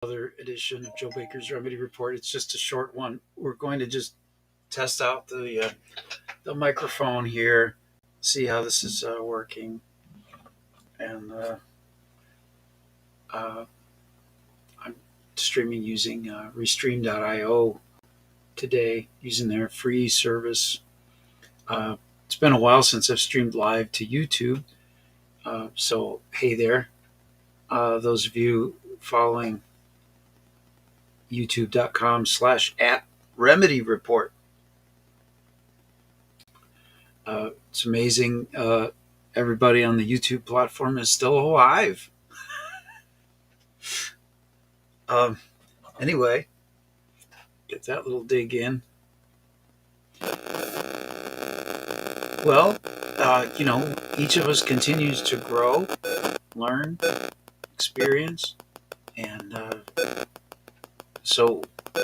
Another edition of Joe Baker's Remedy Report. It's just a short one. We're going to just test out the microphone here, see how this is working, and uh, I'm streaming using Restream.io today, using their free service. It's been a while since I've streamed live to YouTube, so hey there, those of you following youtube.com/at Remedy Report. It's amazing. Everybody on the YouTube platform is still alive. Um, anyway, get that little dig in. Well, each of us continues to grow, learn, experience, and so I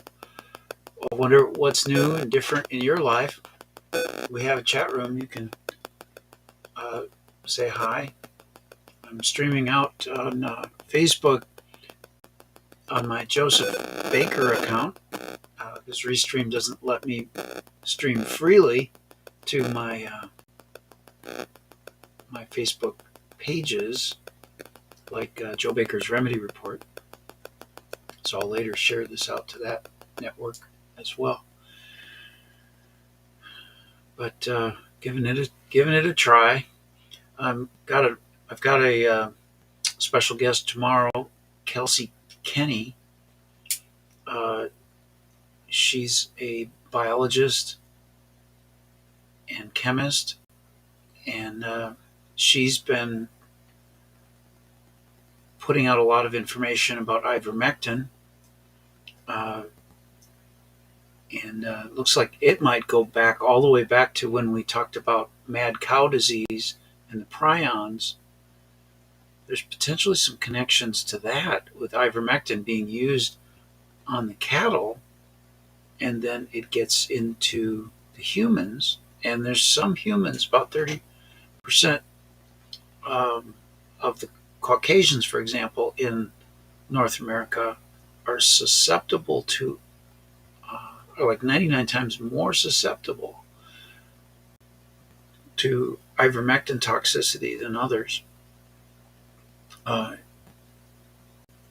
wonder what's new and different in your life. We have a chat room. You can say hi. I'm streaming out on Facebook on my Joseph Baker account, because Restream doesn't let me stream freely to my Facebook pages, like Joe Baker's Remedy Report. So I'll later share this out to that network as well. But giving it a try. I've got a special guest tomorrow, Kelsey Kenny. She's a biologist and chemist, and she's been putting out a lot of information about ivermectin, and it looks like it might go back all the way back to when we talked about mad cow disease and the prions. There's potentially some connections to that, with ivermectin being used on the cattle, and then it gets into the humans, and there's some humans, about 30% of the Caucasians, for example, in North America, are susceptible to, are like 99 times more susceptible to ivermectin toxicity than others. And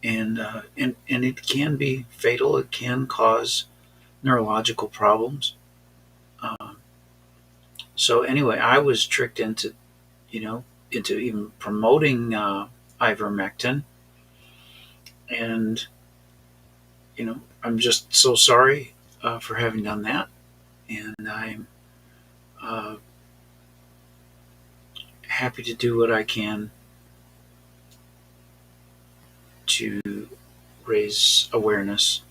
it can be fatal. It can cause neurological problems. So anyway, I was tricked into even promoting ivermectin, and I'm just so sorry for having done that, and I'm happy to do what I can to raise awareness,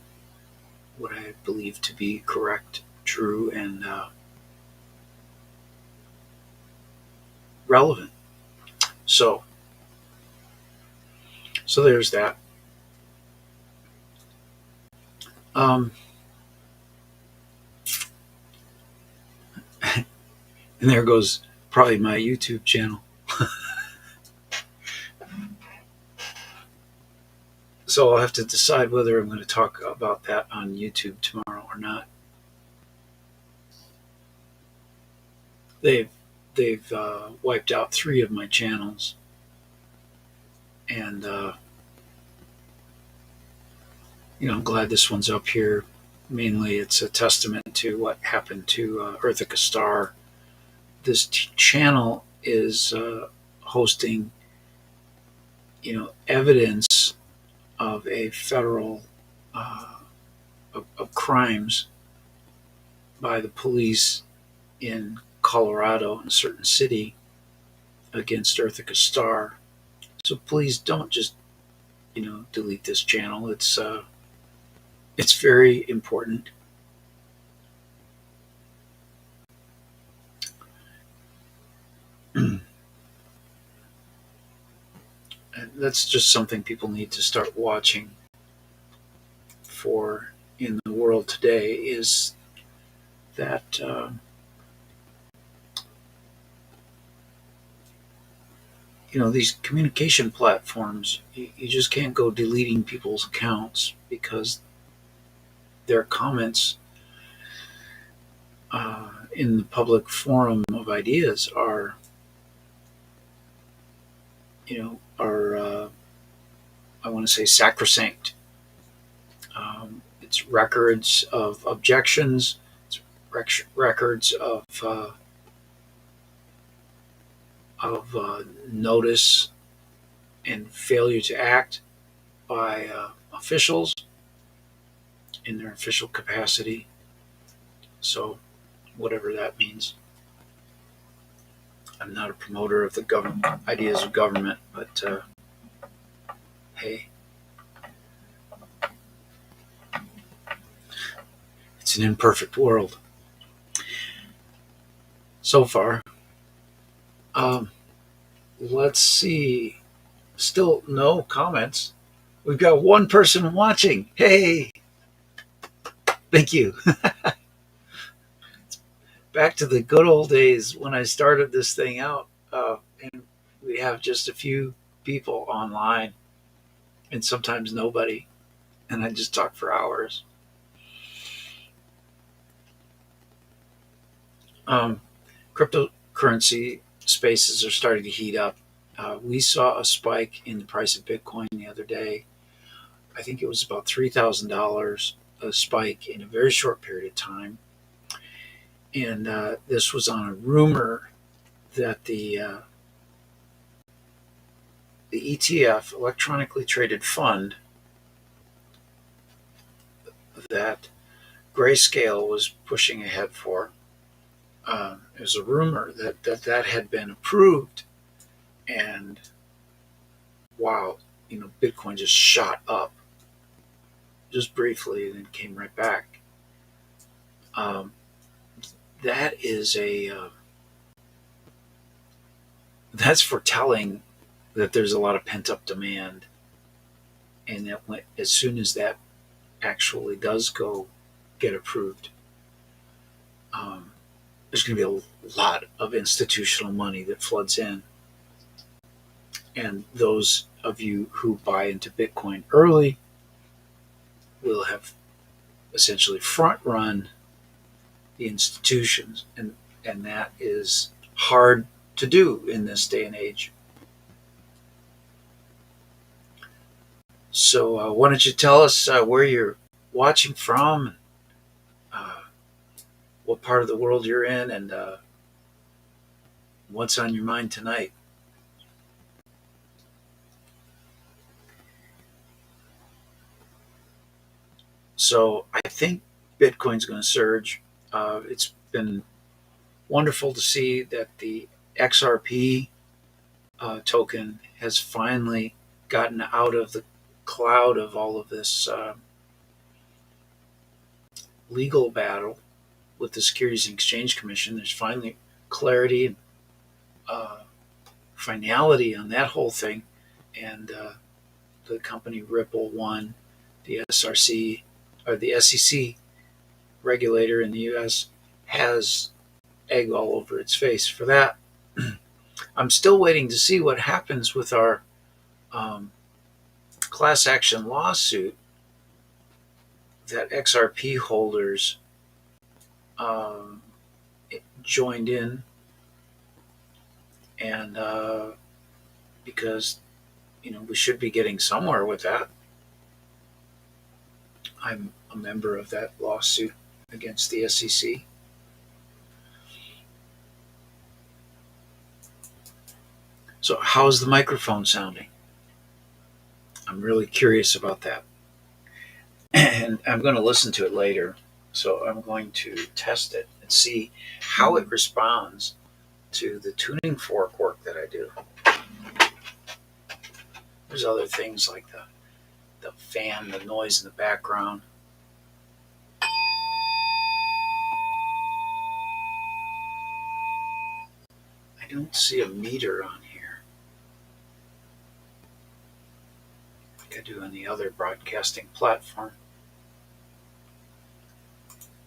what I believe to be correct, true, and relevant. So there's that. And there goes probably my YouTube channel. So I'll have to decide whether I'm going to talk about that on YouTube tomorrow or not. They've wiped out 3 of my channels, and I'm glad this one's up here. Mainly, it's a testament to what happened to Earthica Star. This channel is hosting, evidence of a federal of crimes by the police in Colorado, in a certain city, against Earthica Star. So please don't just delete this channel. It's very important. And that's just something people need to start watching for in the world today, is that these communication platforms, you just can't go deleting people's accounts because their comments in the public forum of ideas are, I want to say, sacrosanct. It's records of objections, it's records of notice and failure to act by officials in their official capacity. So, whatever that means. I'm not a promoter of the government ideas of government, but hey, it's an imperfect world so far. Let's see. Still no comments. We've got one person watching. Hey, thank you. Back to the good old days when I started this thing out, and we have just a few people online, and sometimes nobody, and I just talk for hours. Cryptocurrency spaces are starting to heat up. We saw a spike in the price of Bitcoin the other day. I think it was about $3,000 a spike in a very short period of time. And this was on a rumor that the ETF, electronically traded fund, that Grayscale was pushing ahead for, it was a rumor that had been approved, and wow, Bitcoin just shot up just briefly and then came right back. That is that's foretelling that there's a lot of pent up demand, and that as soon as that actually does go get approved, there's going to be a lot of institutional money that floods in, and those of you who buy into Bitcoin early will have essentially front run the institutions, and that is hard to do in this day and age. So why don't you tell us where you're watching from, what part of the world you're in, and what's on your mind tonight? So I think Bitcoin's going to surge. It's been wonderful to see that the XRP token has finally gotten out of the cloud of all of this legal battle with the Securities and Exchange Commission. There's finally clarity and finality on that whole thing, and the company Ripple won. The SRC, or the SEC regulator in the U.S., has egg all over its face for that. I'm still waiting to see what happens with our class action lawsuit that XRP holders joined in, and because we should be getting somewhere with that. I'm a member of that lawsuit against the SEC. So how's the microphone sounding? I'm really curious about that. And I'm going to listen to it later. So I'm going to test it and see how it responds to the tuning fork work that I do. There's other things like the fan, the noise in the background. I don't see a meter on here like I do on the other broadcasting platform.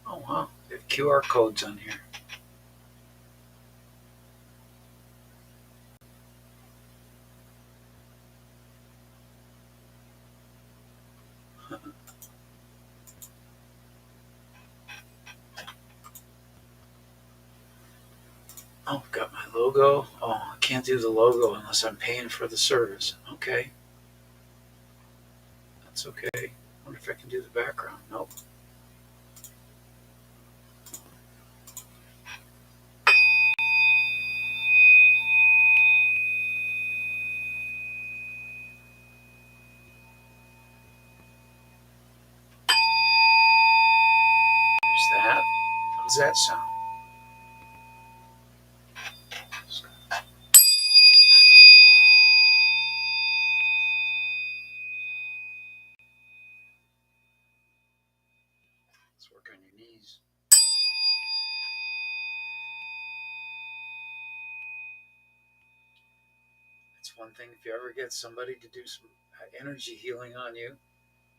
Oh wow, they have QR codes on here. Oh, got my logo. Oh, I can't do the logo unless I'm paying for the service. Okay, that's okay. I wonder if I can do the background. Nope. There's that. How does that sound? Let's work on your knees. It's one thing if you ever get somebody to do some energy healing on you,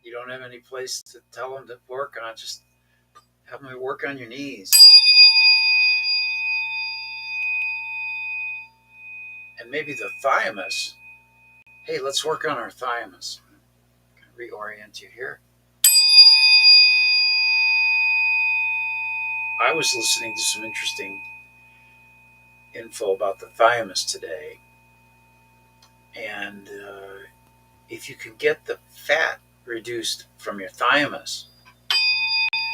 you don't have any place to tell them to work on. Just have them work on your knees. And maybe the thymus. Hey, let's work on our thymus. Reorient you here. I was listening to some interesting info about the thymus today. And if you can get the fat reduced from your thymus,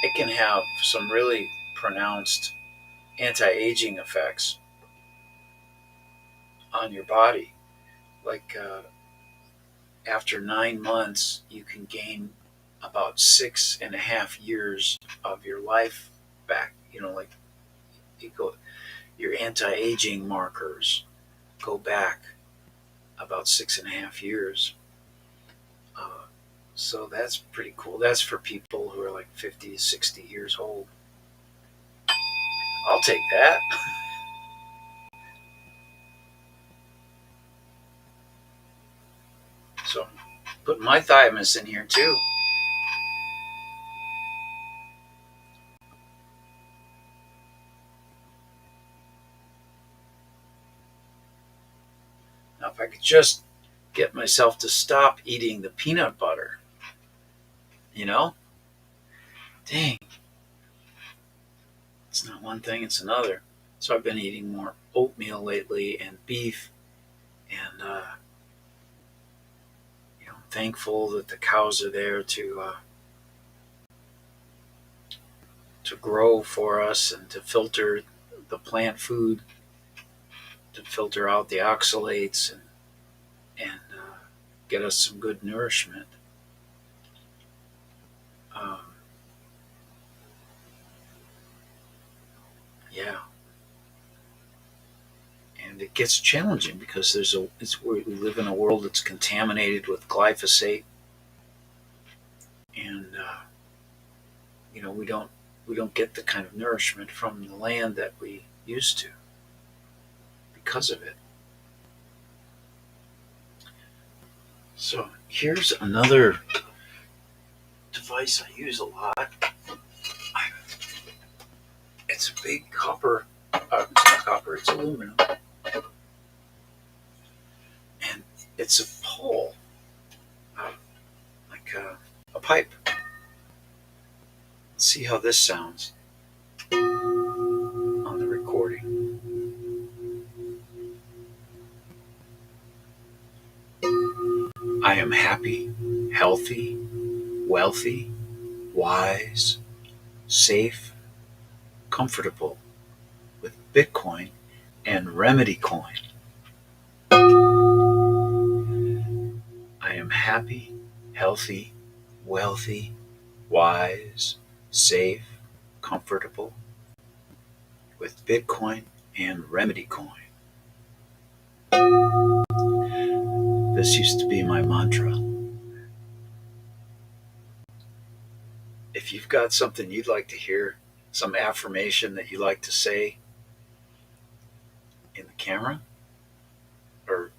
it can have some really pronounced anti-aging effects on your body. Like after 9 months, you can gain about 6.5 years of your life back. Like your anti-aging markers go back about 6.5 years. So that's pretty cool. That's for people who are like 50 to 60 years old. I'll take that. So put my thymus in here too. Now, if I could just get myself to stop eating the peanut butter, you know? Dang. It's not one thing, it's another. So I've been eating more oatmeal lately and beef, and thankful that the cows are there to grow for us and to filter the plant food, to filter out the oxalates and get us some good nourishment. Um, yeah, and it gets challenging because we live in a world that's contaminated with glyphosate, and we don't get the kind of nourishment from the land that we used to because of it. So here's another device I use a lot. It's a big copper. It's not copper. It's aluminum, and it's a pole, like a pipe. Let's see how this sounds on the recording. I am happy, healthy, wealthy, wise, safe, comfortable with Bitcoin and Remedy Coin. I am happy, healthy, wealthy, wise, safe, comfortable with Bitcoin and Remedy Coin. This used to be my mantra. If you've got something you'd like to hear, some affirmation that you like to say in the camera or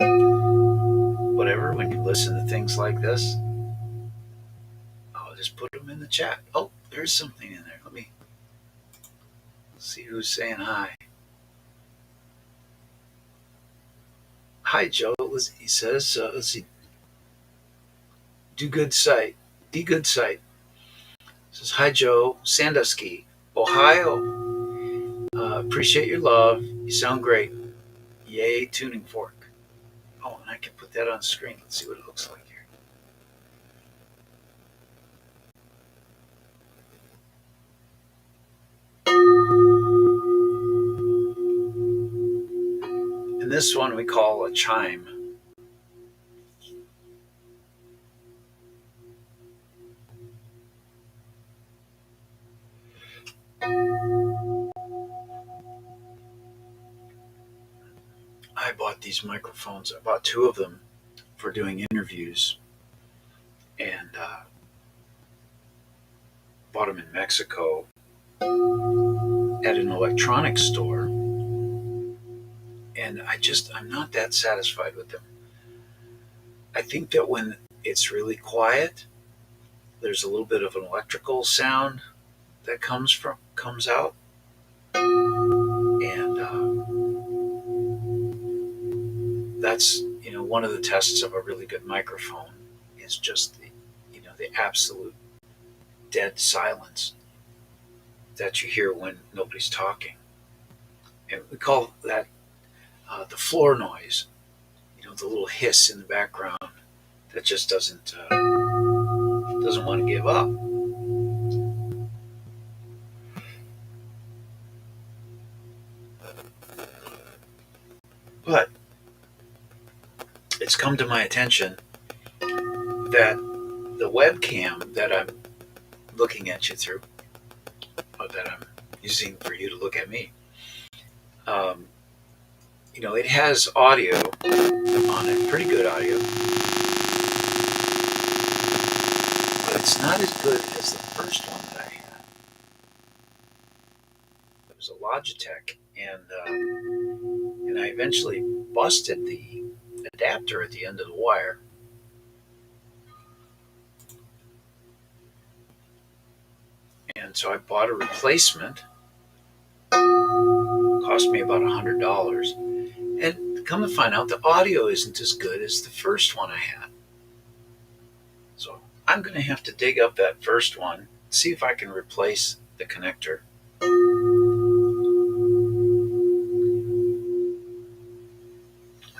whatever, when you listen to things like this, I'll just put them in the chat. Oh, there's something in there. Let me see who's saying hi. Hi, Joe. He says, let's see. Do good sight. D good sight. Says, hi, Joe. Sandusky, Ohio. Appreciate your love. You sound great. Yay, tuning fork. Oh, and I can put that on screen. Let's see what it looks like here. And this one we call a chime. I bought these microphones. I bought two of them for doing interviews, and bought them in Mexico at an electronics store. And I'm not that satisfied with them. I think that when it's really quiet, there's a little bit of an electrical sound that comes out, and that's one of the tests of a really good microphone is just the absolute dead silence that you hear when nobody's talking, and we call that the floor noise. The little hiss in the background that just doesn't want to give up. But it's come to my attention that the webcam that I'm looking at you through, or that I'm using for you to look at me, it has audio on it, pretty good audio, but it's not as good as the first one that I had. It was a Logitech, and I eventually busted the adapter at the end of the wire. And so I bought a replacement. Cost me about $100. And come to find out, the audio isn't as good as the first one I had. So I'm going to have to dig up that first one, see if I can replace the connector.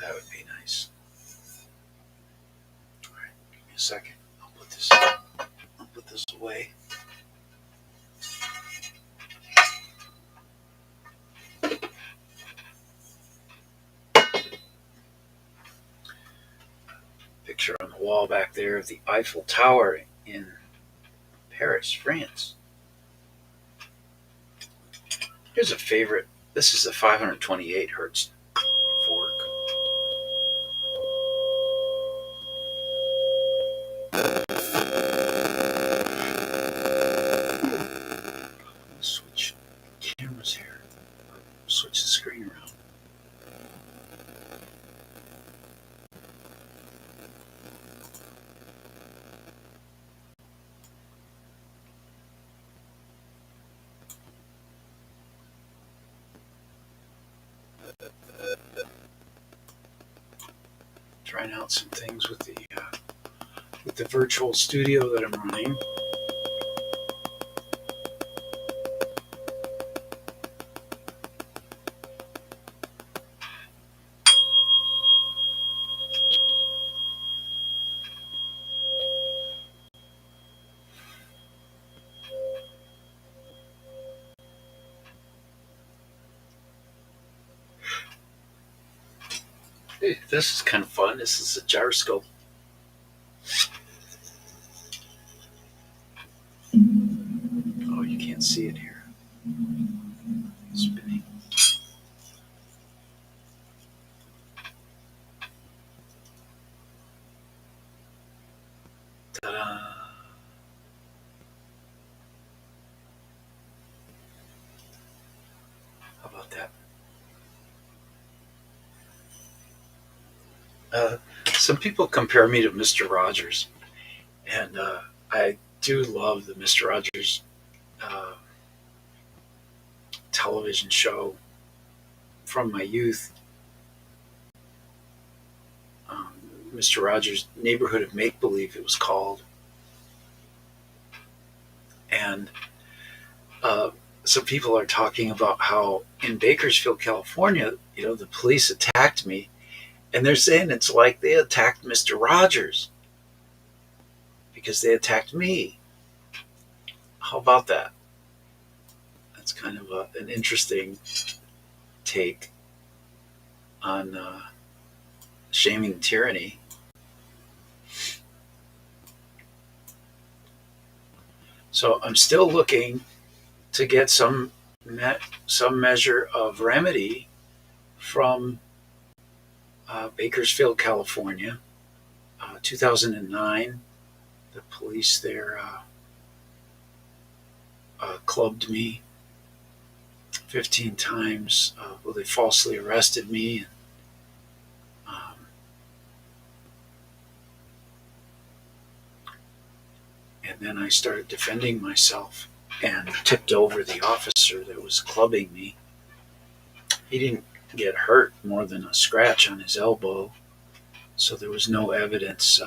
That would be nice. All right, give me a second. I'll put this away. Picture on the wall back there of the Eiffel Tower in Paris, France. Here's a favorite. This is a 528 hertz fork. Switch cameras here. Switch the screen around. Trying out some things with the virtual studio that I'm running. Hey, this is kind of fun. This is a gyroscope. Oh, you can't see it here. Spinning. Ta-da! How about that? Some people compare me to Mr. Rogers, and I do love the Mr. Rogers uh, television show from my youth. Mr. Rogers' Neighborhood of Make Believe, it was called. And some people are talking about how in Bakersfield, California, the police attacked me, and they're saying it's like they attacked Mr. Rogers because they attacked me. How about that? That's kind of an interesting take on shaming tyranny. So I'm still looking to get some measure of remedy from Bakersfield, California. 2009, the police there clubbed me 15 times. Well, they falsely arrested me. Um, and then I started defending myself and tipped over the officer that was clubbing me. He didn't get hurt more than a scratch on his elbow, so there was no evidence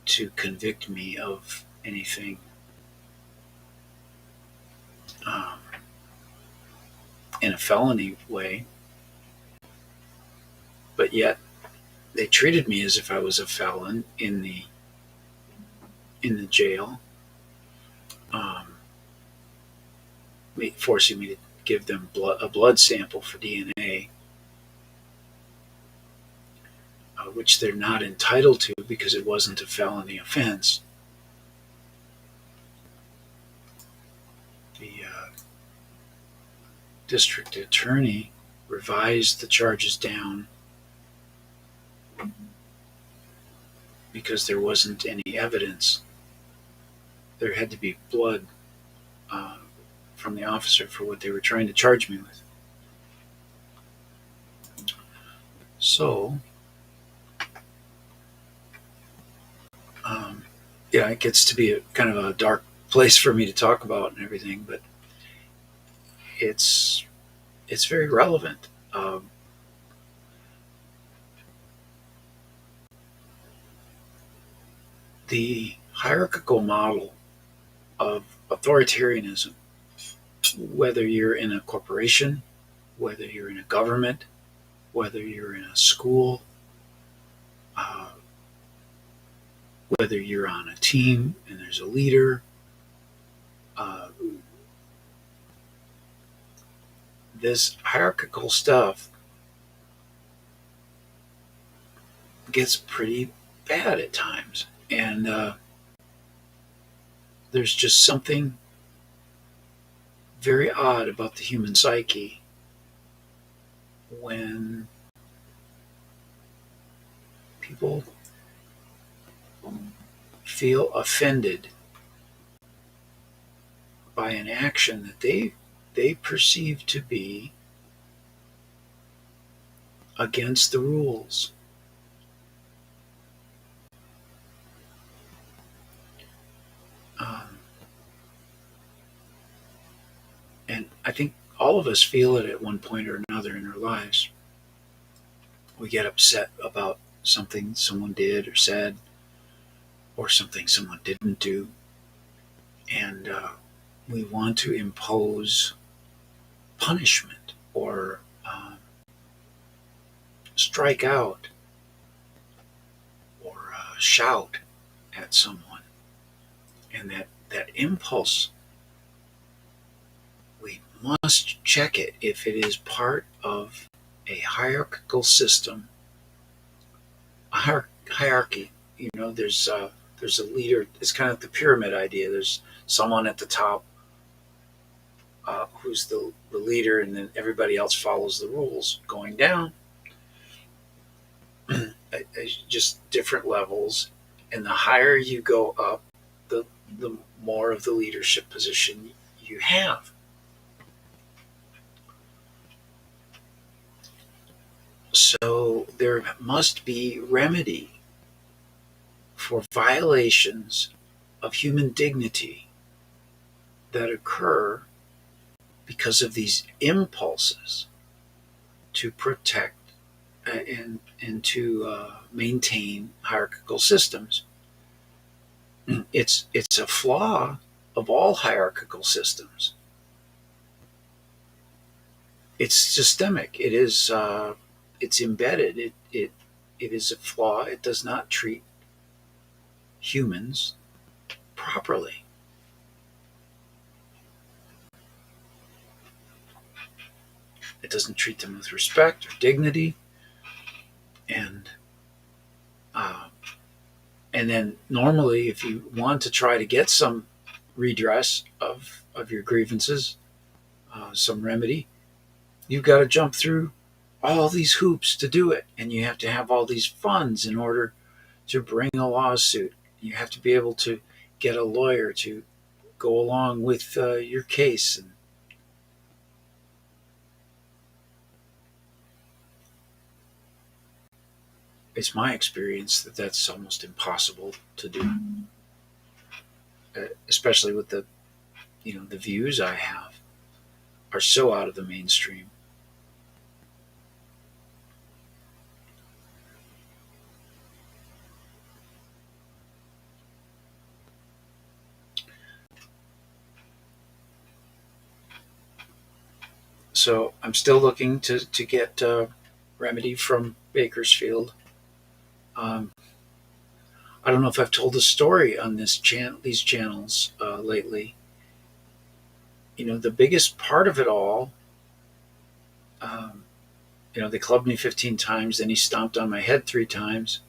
to convict me of anything um, in a felony way. But yet they treated me as if I was a felon in the jail, forcing me to give them a blood sample for DNA, which they're not entitled to because it wasn't a felony offense. The district attorney revised the charges down because there wasn't any evidence. There had to be blood from the officer for what they were trying to charge me with. So, yeah, it gets to be a kind of a dark place for me to talk about and everything, but it's very relevant. The hierarchical model of authoritarianism, whether you're in a corporation, whether you're in a government, whether you're in a school, whether you're on a team and there's a leader, this hierarchical stuff gets pretty bad at times. And there's just something very odd about the human psyche when people feel offended by an action that they perceive to be against the rules. And I think all of us feel it at one point or another in our lives. We get upset about something someone did or said, or something someone didn't do, and we want to impose punishment or strike out or shout at someone. And that impulse, we must check it if it is part of a hierarchical system, a hierarchy. There's a leader. It's kind of the pyramid idea. There's someone at the top who's the leader, and then everybody else follows the rules going down. Just different levels, and the higher you go up, the more of the leadership position you have. So there must be remedy for violations of human dignity that occur because of these impulses to protect and to maintain hierarchical systems. It's a flaw of all hierarchical systems. It's systemic. It's embedded. It is a flaw. It does not treat humans properly. It doesn't treat them with respect or dignity, and uh, and then normally, if you want to try to get some redress of your grievances, some remedy, you've got to jump through all these hoops to do it, and you have to have all these funds in order to bring a lawsuit. You have to be able to get a lawyer to go along with your case. And it's my experience that that's almost impossible to do, especially with the views I have are so out of the mainstream. So I'm still looking to get remedy from Bakersfield. Um, I don't know if I've told the story on these channels lately. The biggest part of it all, um, they clubbed me 15 times. Then he stomped on my head 3 times,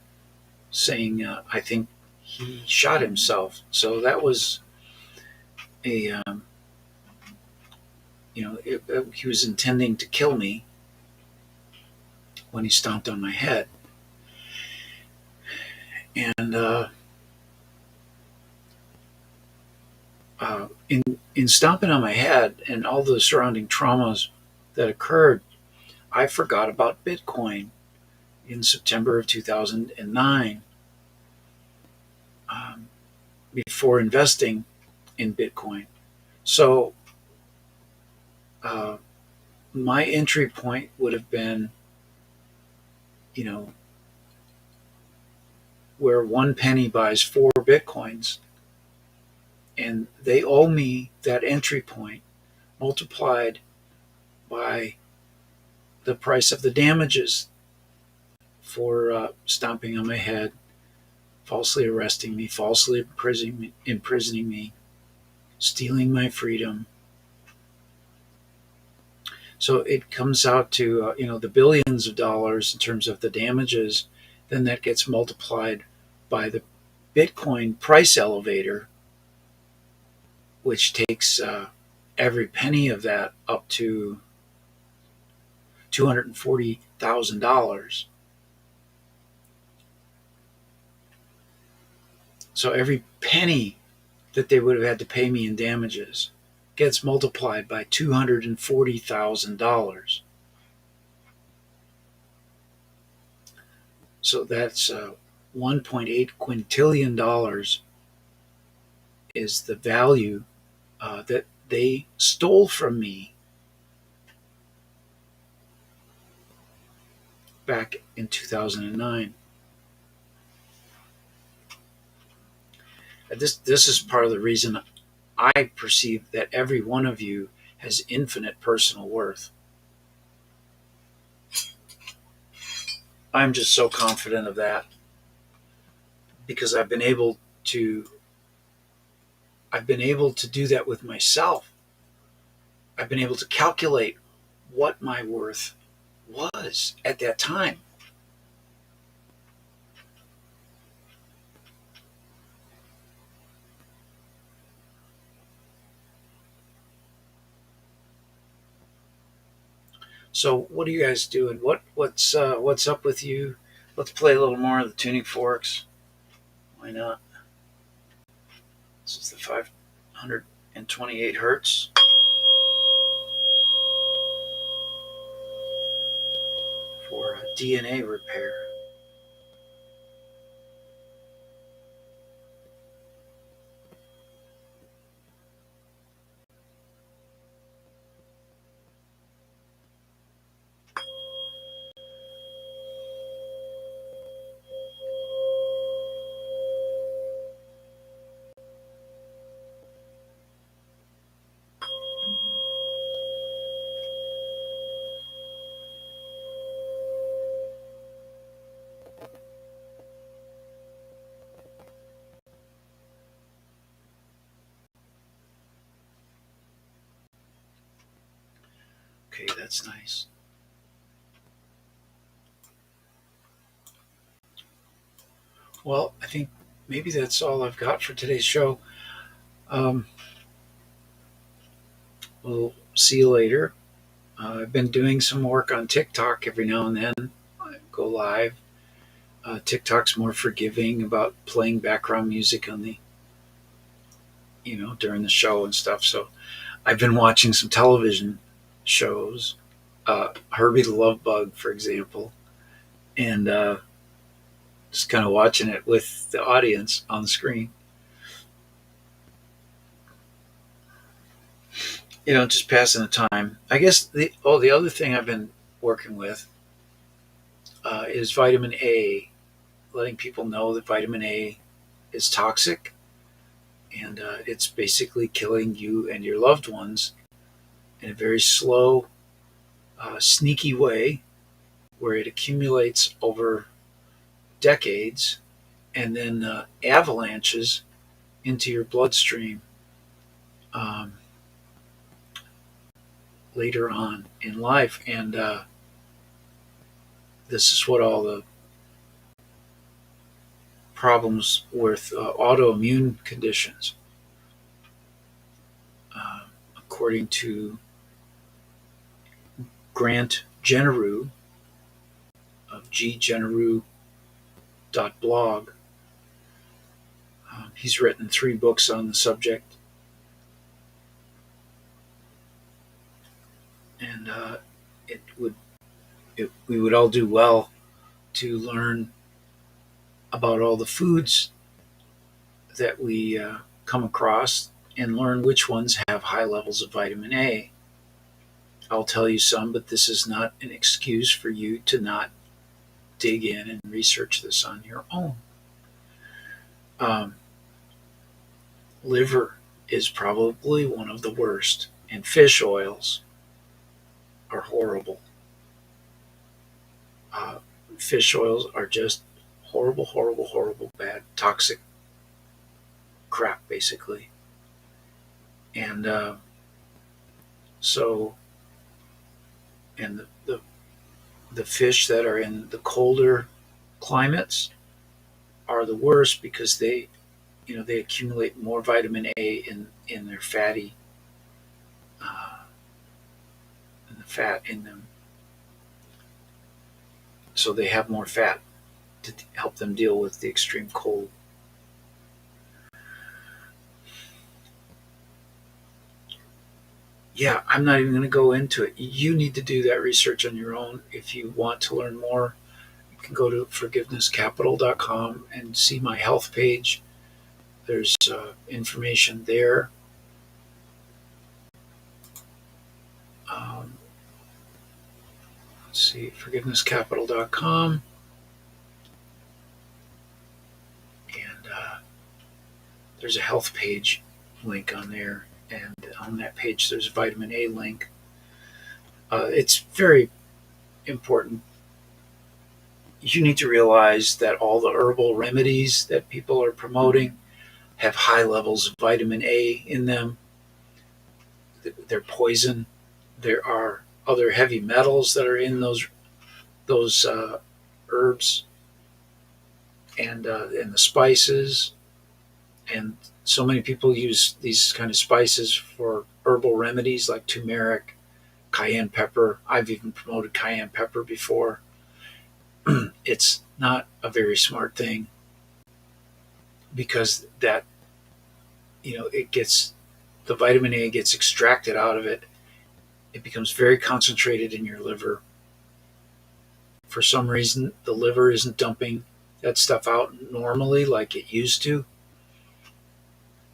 saying, I think he shot himself. So that was a, he was intending to kill me when he stomped on my head. And in stomping on my head and all the surrounding traumas that occurred, I forgot about Bitcoin in September of 2009, before investing in Bitcoin. So uh, my entry point would have been, you know, where 1 penny buys 4 Bitcoins, and they owe me that entry point multiplied by the price of the damages for stomping on my head, falsely arresting me, falsely imprisoning me, stealing my freedom. So it comes out to the billions of dollars in terms of the damages. Then that gets multiplied by the Bitcoin price elevator, which takes every penny of that up to $240,000. So every penny that they would have had to pay me in damages gets multiplied by $240,000. So that's $1.8 quintillion is the value that they stole from me back in 2009. This is part of the reason I perceive that every one of you has infinite personal worth. I'm just so confident of that because to I've been able to do that with myself. I've been able to calculate what my worth was at that time. So what are you guys doing? What's up with you? Let's play a little more of the tuning forks. Why not? This is the 528 hertz for DNA repair. Okay, that's nice. Well, I think maybe that's all I've got for today's show. Um, we'll see you later. I've been doing some work on TikTok every now and then. I go live. TikTok's more forgiving about playing background music on the, during the show and stuff. So I've been watching some television shows, Herbie the Love Bug, for example, and just kind of watching it with the audience on the screen. Just passing the time. I guess the other thing I've been working with is vitamin A, letting people know that vitamin A is toxic, and it's basically killing you and your loved ones in a very slow, sneaky way, where it accumulates over decades and then avalanches into your bloodstream um, later on in life. And this is what all the problems with autoimmune conditions, according to Grant Genereux of ggeneroux.blog. He's written 3 books on the subject, and it would we would all do well to learn about all the foods that we come across and learn which ones have high levels of vitamin A. I'll tell you some, but this is not an excuse for you to not dig in and research this on your own. Um, Liver is probably one of the worst, and fish oils are horrible. Uh, Fish oils are just horrible, horrible, horrible, bad, toxic crap, basically. And so, and the fish that are in the colder climates are the worst because they accumulate more vitamin A in their fatty, uh, in the fat in them, so they have more fat to help them deal with the extreme cold. Yeah, I'm not even going to go into it. You need to do that research on your own. If you want to learn more, you can go to forgivenesscapital.com and see my health page. There's information there. Um, let's see, forgivenesscapital.com. And there's a health page link on there. And on that page, there's a vitamin A link. It's very important. You need to realize that all the herbal remedies that people are promoting have high levels of vitamin A in them. They're poison. There are other heavy metals that are in those herbs and the spices. And so many people use these kind of spices for herbal remedies like turmeric, cayenne pepper. I've even promoted cayenne pepper before. It's not a very smart thing because it gets the vitamin A gets extracted out of it. It becomes very concentrated in your liver. For some reason, the liver isn't dumping that stuff out normally like it used to.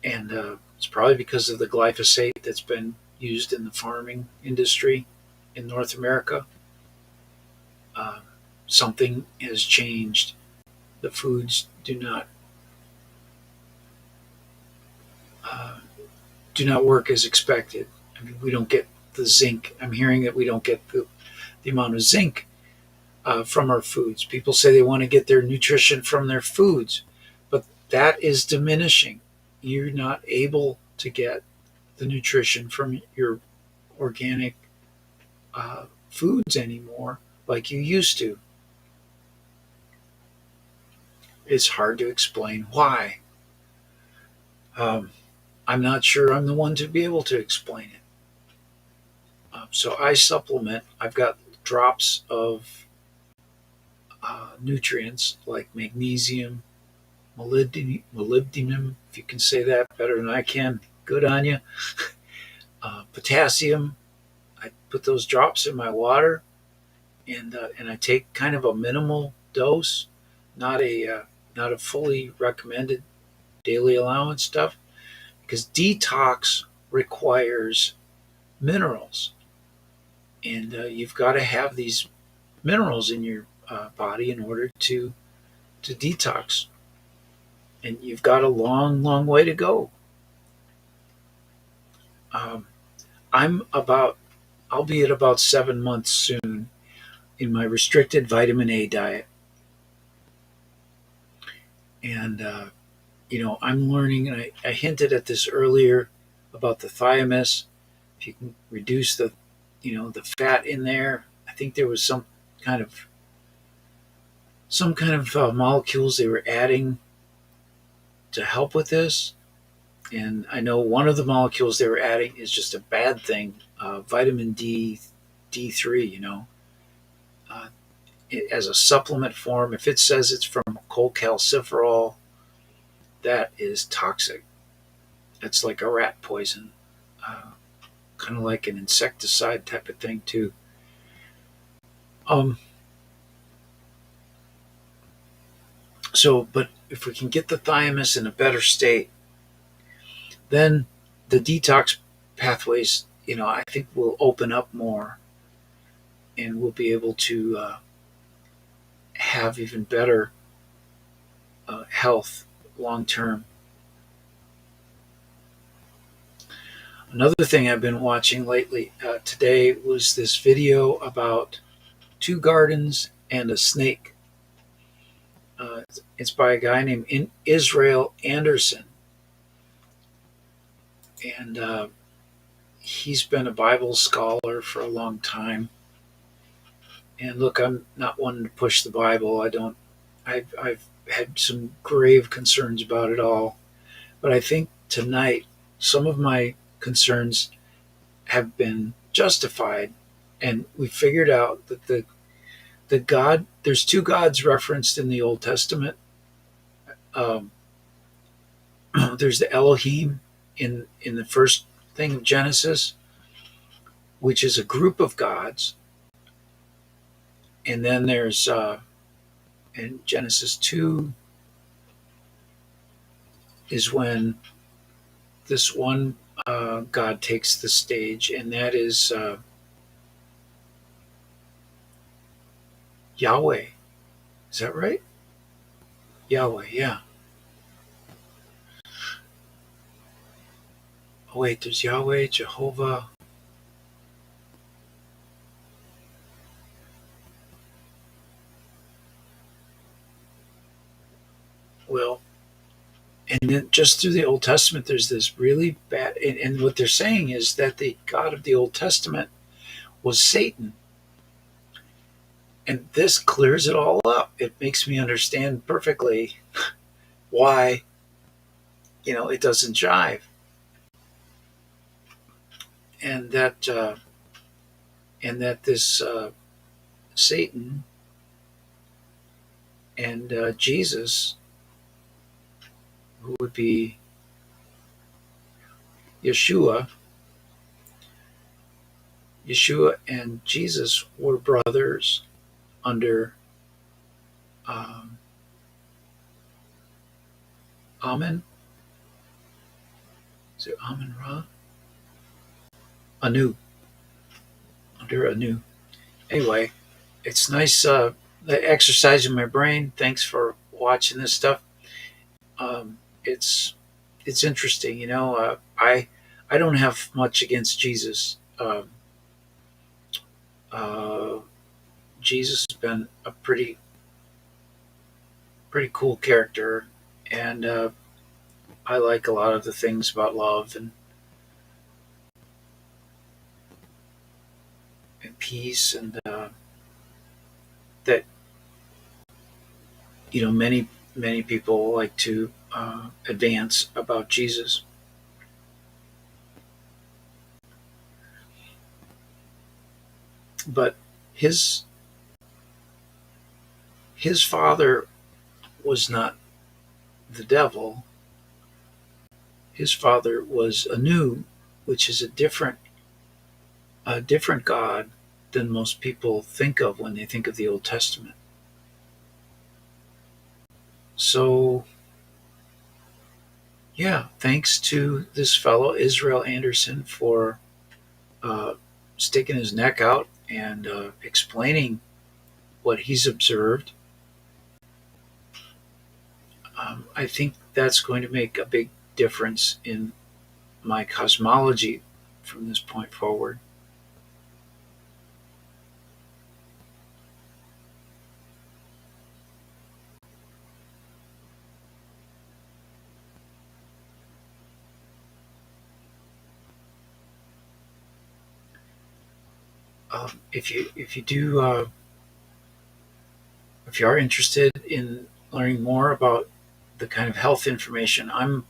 And it's probably because of the glyphosate that's been used in the farming industry in North America. Uh, Something has changed. The foods uh, do not work as expected. I mean, we don't get the zinc. I'm hearing that we don't get the amount of zinc from our foods. People say they want to get their nutrition from their foods, but that is diminishing. You're not able to get the nutrition from your organic foods anymore like you used to. It's hard to explain why. Um, I'm not sure I'm the one to be able to explain it. So I supplement. I've got drops of nutrients like magnesium, molybdenum, if you can say that better than I can. Good on you. Potassium. I put those drops in my water, and I take kind of a minimal dose, not a fully recommended daily allowance stuff, because detox requires minerals, and you've got to have these minerals in your body in order to detox, and you've got a long, long way to go. Um, I'm about, I'll be at about 7 months soon in my restricted vitamin A diet, and I'm learning, and I hinted at this earlier about the thymus. If you can reduce the fat in there, I think there was kind of some kind of molecules they were adding to help with this. And I know one of the molecules they were adding is just a bad thing, vitamin D3. Uh, as a supplement form. If it says it's from cholecalciferol, that is toxic. It's like a rat poison, uh, kind of like an insecticide type of thing too. Um, but if we can get the thymus in a better state, then the detox pathways, I think will open up more, and we'll be able to have even better health long term. Another thing I've been watching lately today was this video about two gardens and a snake. It's by a guy named Israel Anderson, and he's been a Bible scholar for a long time. And look, I'm not one to push the Bible. I don't. I've had some grave concerns about it all, but I think tonight some of my concerns have been justified, and we figured out that the God there's two gods referenced in the Old Testament. Um, there's the Elohim in the first thing of Genesis, which is a group of gods, and then there's in Genesis 2 is when this one God takes the stage, and that is Yahweh. Is that right? Yahweh, yeah. Oh, wait, there's Yahweh, Jehovah. Well, and then just through the Old Testament, there's this really bad, and what they're saying is that the God of the Old Testament was Satan. And this clears it all up. It makes me understand perfectly why, it doesn't jive. And that this Satan and Jesus, who would be Yeshua, and Jesus were brothers under um, Amen. Is it Amen Ra? Anu. Under Anu. Anyway, it's nice exercising my brain. Thanks for watching this stuff. Um, it's it's interesting, I don't have much against Jesus. Uh, Jesus has been a pretty cool character, and I like a lot of the things about love and peace, and that many people like to advance about Jesus. But his father was not the devil. His father was Anu, which is a different God than most people think of when they think of the Old Testament. So, yeah, thanks to this fellow, Israel Anderson, for sticking his neck out and explaining what he's observed. I think that's going to make a big difference in my cosmology from this point forward. If you are interested in learning more about the kind of health information I'm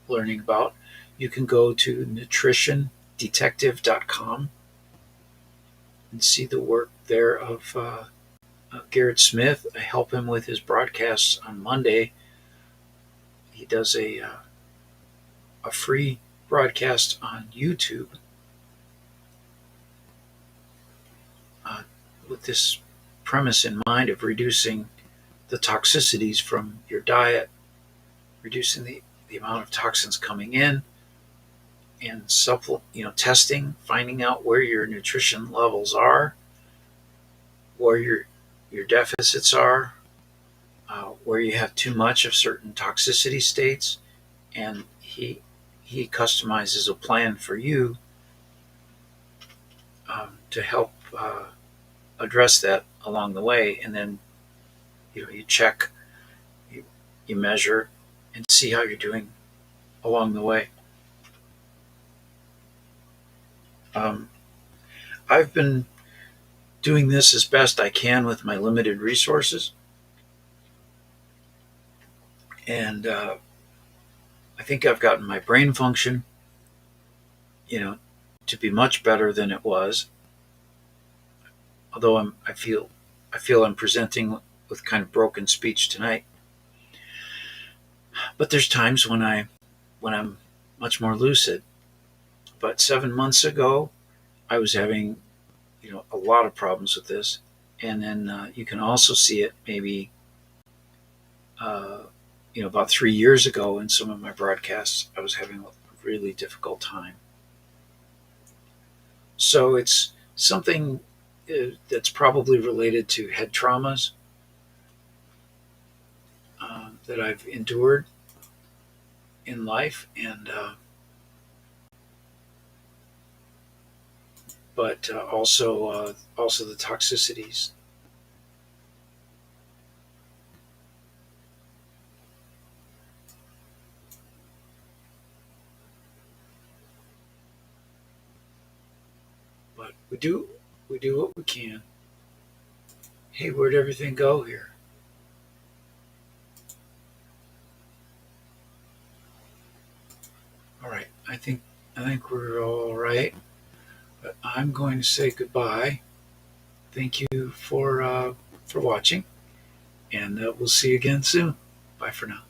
learning about, you can go to nutritiondetective.com and see the work there of Garrett Smith. I help him with his broadcasts on Monday. He does a free broadcast on YouTube with this premise in mind of reducing the toxicities from your diet, reducing the amount of toxins coming in, and testing, finding out where your nutrition levels are, where your deficits are, where you have too much of certain toxicity states, and he customizes a plan for you to help address that along the way. And then you check, you measure, and see how you're doing along the way. I've been doing this as best I can with my limited resources, and I think I've gotten my brain function, to be much better than it was. Although I feel I'm presenting with kind of broken speech tonight. But there's times when I'm much more lucid. But 7 months ago, I was having a lot of problems with this, and then you can also see it maybe about 3 years ago in some of my broadcasts. I was having a really difficult time. So it's something that's probably related to head traumas that I've endured in life, and but also the toxicities. But we do what we can. Hey, where'd everything go here? All right, I think we're all right. But I'm going to say goodbye. Thank you for watching, and we'll see you again soon. Bye for now.